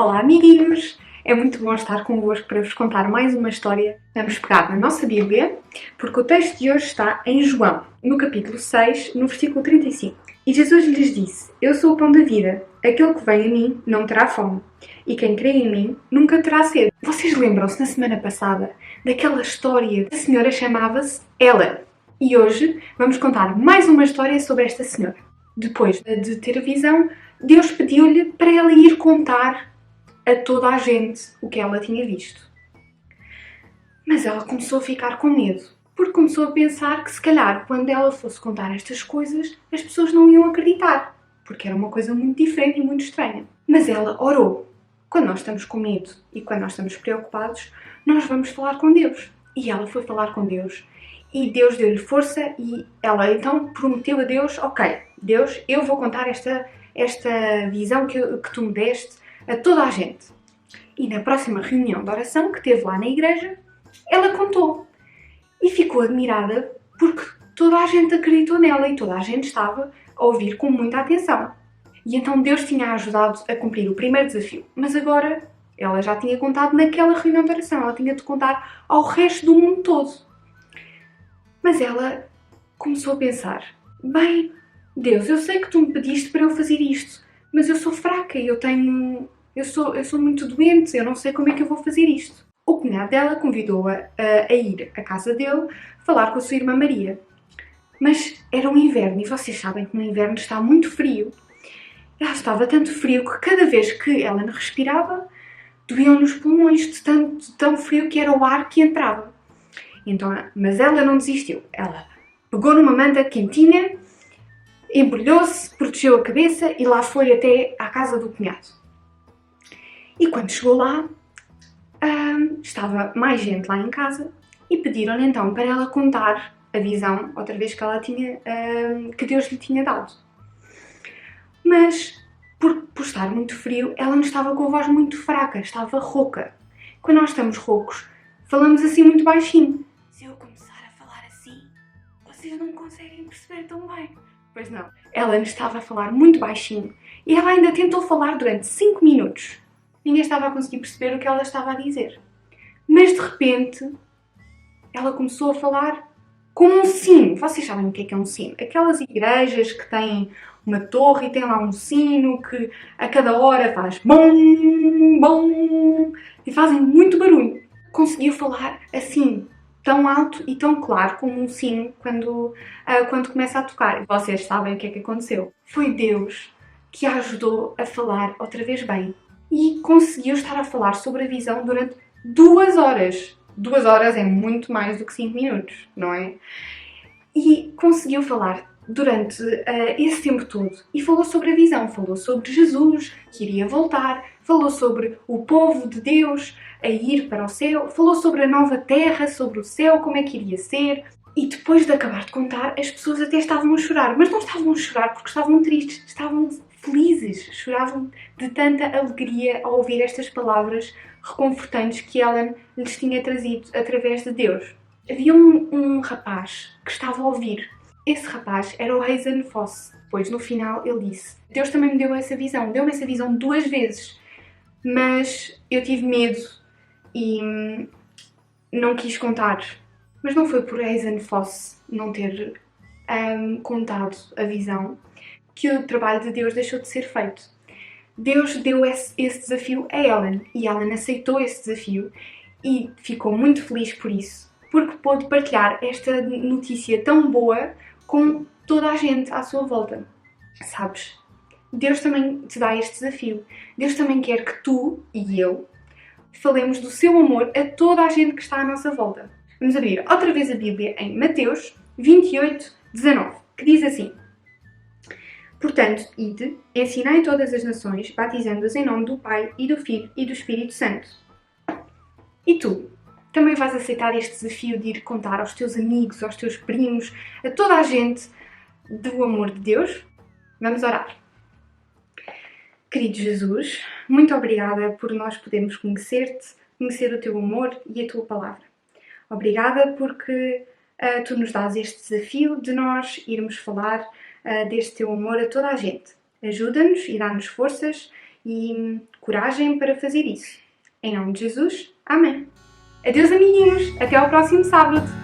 Olá, amiguinhos! É muito bom estar convosco para vos contar mais uma história. Vamos pegar na nossa Bíblia, porque o texto de hoje está em João, no capítulo 6, no versículo 35. E Jesus lhes disse: Eu sou o pão da vida. Aquele que vem a mim não terá fome, e quem crê em mim nunca terá sede. Vocês lembram-se na semana passada daquela história? A senhora chamava-se Ellen. E hoje vamos contar mais uma história sobre esta senhora. Depois de ter a visão, Deus pediu-lhe para ela ir contar a toda a gente o que ela tinha visto. Mas ela começou a ficar com medo, porque começou a pensar que se calhar quando ela fosse contar estas coisas, as pessoas não iam acreditar, porque era uma coisa muito diferente e muito estranha. Mas ela orou. Quando nós estamos com medo e quando nós estamos preocupados, nós vamos falar com Deus. E ela foi falar com Deus. E Deus deu-lhe força e ela então prometeu a Deus: ok, Deus, eu vou contar esta visão que tu me deste a toda a gente. E na próxima reunião de oração que teve lá na igreja, ela contou. E ficou admirada porque toda a gente acreditou nela e toda a gente estava a ouvir com muita atenção. E então Deus tinha ajudado a cumprir o primeiro desafio. Mas agora ela já tinha contado naquela reunião de oração. Ela tinha de contar ao resto do mundo todo. Mas ela começou a pensar: bem, Deus, eu sei que tu me pediste para eu fazer isto, mas eu sou fraca e eu sou muito doente, eu não sei como é que eu vou fazer isto. O cunhado dela convidou-a a ir à casa dele falar com a sua irmã Maria. Mas era um inverno e vocês sabem que no inverno está muito frio. Ela estava tanto frio que cada vez que ela respirava, doíam-lhe os pulmões de tão frio que era o ar que entrava. Então, mas ela não desistiu. Ela pegou numa manta quentinha, embrulhou-se, protegeu a cabeça e lá foi até à casa do cunhado. E quando chegou lá, estava mais gente lá em casa e pediram-lhe então para ela contar a visão outra vez que ela tinha, que Deus lhe tinha dado. Mas, por estar muito frio, ela não estava com a voz muito fraca, estava rouca. Quando nós estamos roucos, falamos assim muito baixinho. Se eu começar a falar assim, vocês não conseguem perceber tão bem. Pois não. Ela estava a falar muito baixinho e ela ainda tentou falar durante 5 minutos. Ninguém estava a conseguir perceber o que ela estava a dizer. Mas de repente, ela começou a falar como um sino. Vocês sabem o que é um sino? Aquelas igrejas que têm uma torre e tem lá um sino que a cada hora faz bom, bom e fazem muito barulho. Conseguiu falar assim, tão alto e tão claro como um sino quando começa a tocar. Vocês sabem o que é que aconteceu? Foi Deus que a ajudou a falar outra vez bem. E conseguiu estar a falar sobre a visão durante 2 horas. 2 horas é muito mais do que 5 minutos, não é? E conseguiu falar durante esse tempo todo. E falou sobre a visão, falou sobre Jesus, que iria voltar, falou sobre o povo de Deus a ir para o céu, falou sobre a nova terra, sobre o céu, como é que iria ser. E depois de acabar de contar, as pessoas até estavam a chorar. Mas não estavam a chorar porque estavam tristes, estavam felizes, choravam de tanta alegria ao ouvir estas palavras reconfortantes que Ellen lhes tinha trazido através de Deus. Havia um rapaz que estava a ouvir. Esse rapaz era o Hazen Foss. Pois no final ele disse: Deus também me deu essa visão. Deu-me essa visão 2 vezes. Mas eu tive medo e não quis contar. Mas não foi por Hazen Foss não ter contado a visão que o trabalho de Deus deixou de ser feito. Deus deu esse desafio a Ellen e Ellen aceitou esse desafio e ficou muito feliz por isso, porque pôde partilhar esta notícia tão boa com toda a gente à sua volta. Sabes? Deus também te dá este desafio. Deus também quer que tu e eu falemos do seu amor a toda a gente que está à nossa volta. Vamos abrir outra vez a Bíblia em Mateus 28:19, que diz assim: Portanto, ide, ensinai todas as nações, batizando-as em nome do Pai e do Filho e do Espírito Santo. E tu? Também vais aceitar este desafio de ir contar aos teus amigos, aos teus primos, a toda a gente do amor de Deus? Vamos orar. Querido Jesus, muito obrigada por nós podermos conhecer-te, conhecer o teu amor e a tua palavra. Obrigada porque tu nos dás este desafio de nós irmos falar deste teu amor a toda a gente. Ajuda-nos e dá-nos forças e coragem para fazer isso. Em nome de Jesus, amém. Adeus, amiguinhos! Até ao próximo sábado!